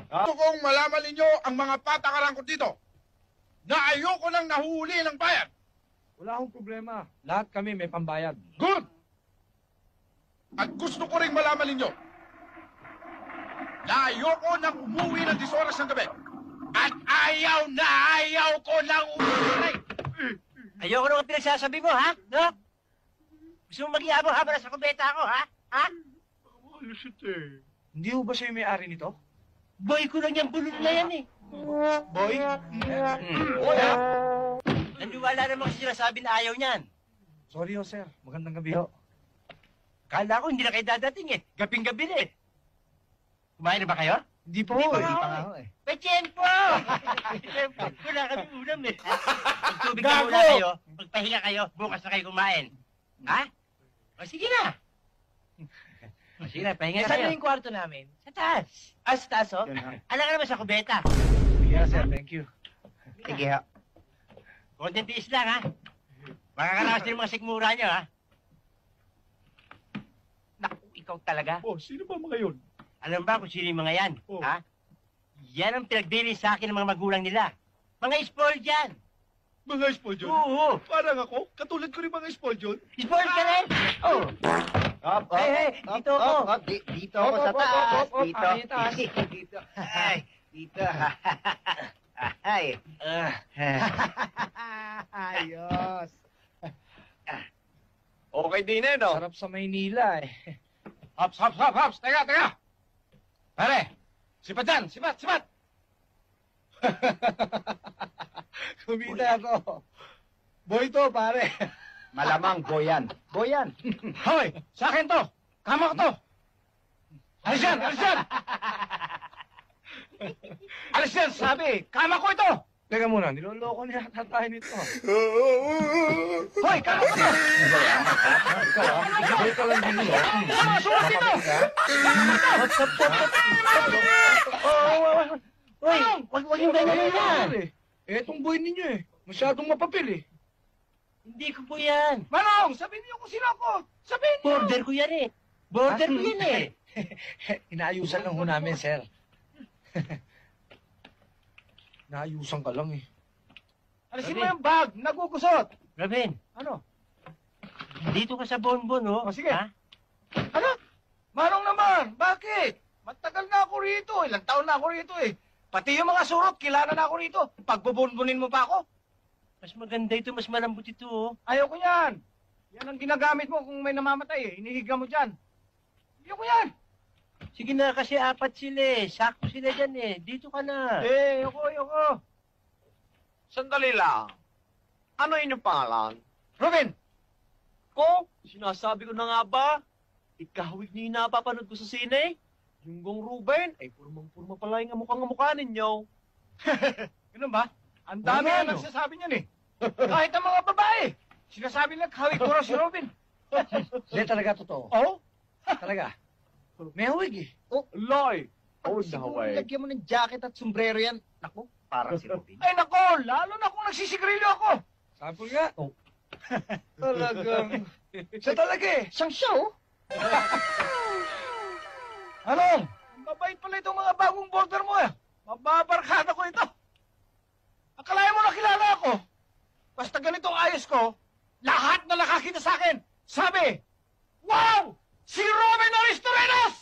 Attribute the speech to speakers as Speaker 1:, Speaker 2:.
Speaker 1: Gusto kong malaman ninyo ang mga patakaran ko dito na ayoko nang nahuhuli ng bayan.
Speaker 2: Wala akong problema. Lahat kami may pambayad.
Speaker 1: Good! At gusto ko rin malaman ninyo na ayoko nang umuwi ng 10 oras ng gabi. At ayaw ko nang umuwi.
Speaker 3: Ayoko naman pinagsasabi mo, ha? No? Gusto mo mag-iabang habang nasa kubeta ako, ha? Ha?
Speaker 1: Malusot eh.
Speaker 2: Hindi ho ba siya yung may-ari nito?
Speaker 3: Boy ko lang yung bulol na yan, eh.
Speaker 2: Boy?
Speaker 3: Oo, ha? Nandiwala naman kasi sinasabi na ayaw niyan.
Speaker 2: Sorry ho, sir. Magandang gabi ho.
Speaker 3: Kala ko hindi na kayo dadating, eh. Gabing-gabi na, eh. Kumain na ba kayo?
Speaker 2: Hindi po ho. Hindi pa nga ho, eh.
Speaker 3: Pachempo! Wala kami ulam, eh. Magtubig na muna kayo, magpahinga kayo, bukas na kayo kumain. Ha? O, sige na. O, sige na, pahinga
Speaker 4: Saan
Speaker 3: kayo.
Speaker 4: na yung kwarto namin?
Speaker 3: Sa taas.
Speaker 4: Ah, sa taas, oh?
Speaker 3: Alam ka naman sa kubeta.
Speaker 2: Yeah, sir. Thank you.
Speaker 4: Sige, ha.
Speaker 3: Konting tiis lang, ha? Makakalakas din mga sikmura nyo, ha?
Speaker 4: Naku, ikaw talaga.
Speaker 1: Oh, sino ba mga yun?
Speaker 3: Alam ba kung sino yung mga yan?
Speaker 1: Oh.
Speaker 3: Ha? Yan ang pinagdiri sa akin ng mga magulang nila. Mga spoiled yan.
Speaker 1: Mga spoiled yun?
Speaker 3: Oo.
Speaker 1: Parang ako? Katulad ko rin mga spoiled yun?
Speaker 3: Spoiled ka rin? Oh.
Speaker 4: Hey, dito ako. Dito ako sa taas. Dito.
Speaker 3: Dito. Ay.
Speaker 4: Dito. Ay. Ayos.
Speaker 1: Okay din eh, no?
Speaker 2: Sarap sa Maynila, eh.
Speaker 1: Hops! Teka! Pare! Sipat dyan! Sipat!
Speaker 2: Kumita ako. Boy to, pare.
Speaker 4: Malamang boyan. Boyan.
Speaker 1: Hoy! Sa akin to! Kama ko to! Alis yan! Alis yan! Sabi! Kama ko ito!
Speaker 2: Teka muna, niloloko niya tayo nito.
Speaker 1: Hoy! Kama ko to!
Speaker 2: Ikaw lang din mo.
Speaker 1: Sulat dito!
Speaker 3: Uy, wag yung ganyan yan.
Speaker 2: Etong boy ninyo, eh. Masyadong mapapil, eh.
Speaker 3: Hindi ko po yan.
Speaker 1: Manong! Sabihin niyo kung sino ako! Sabihin niyo!
Speaker 3: Border ko yan, eh. Border ko yan, eh.
Speaker 2: Inaayusan lang ho namin, sir. Naayusan ka lang, eh.
Speaker 1: Alisin mo yung bag! Nagugusot!
Speaker 3: Robin,
Speaker 1: Ano?
Speaker 3: dito ka sa bonbon, oh.
Speaker 1: O, sige.
Speaker 3: Ha?
Speaker 1: Ano? Manong naman! Bakit? Matagal na ako rito. Ilang taon na ako rito eh. Pati yung mga surot, kilala na ako rito. Pagbubunbunin mo pa ako.
Speaker 3: Mas maganda ito, mas malambot ito, oh.
Speaker 1: Ayaw ko yan. Yan ang ginagamit mo kung may namamatay eh. Hinihiga mo dyan. Ayaw ko yan.
Speaker 3: Sige na, kasi 4 sila, eh. Sakto sila dyan, eh. Dito ka na.
Speaker 1: Ayoko.
Speaker 5: Sandali lang. Ano inyong pangalan?
Speaker 1: Robin!
Speaker 5: Ko? Sinasabi ko na nga ba? Ikahawig niyo yung napapanood ko sa sine. Yung Gong Ruben, ay purmang-purma pala yung mukha ninyo.
Speaker 1: Ganun ba? Ang dami
Speaker 2: Wala,
Speaker 1: na
Speaker 2: no?
Speaker 1: nagsasabi niyan eh. Kahit ang mga babae. Sinasabi lang hawig ko raw si Robin.
Speaker 2: Hindi talaga totoo.
Speaker 1: Oh?
Speaker 2: Talaga. May huwig, eh.
Speaker 5: Loy! Oh,
Speaker 4: Siguro
Speaker 5: naway.
Speaker 4: lagyan mo ng jacket at sombrero yan. Naku, parang si Robin.
Speaker 1: Ay nako, lalo na kung nagsisigarilyo ako.
Speaker 2: Sample nga. Oh. Talagang. Siya talaga, eh.
Speaker 4: Siyang show?
Speaker 1: Anong? Ang babait pala itong mga bagong border mo eh. Mababarkada ko ito. Akalain mo nakilala ako. Basta ganitong ayos ko, lahat na nakakita sa akin. Sabi, wow! Si Robin Aristorenos!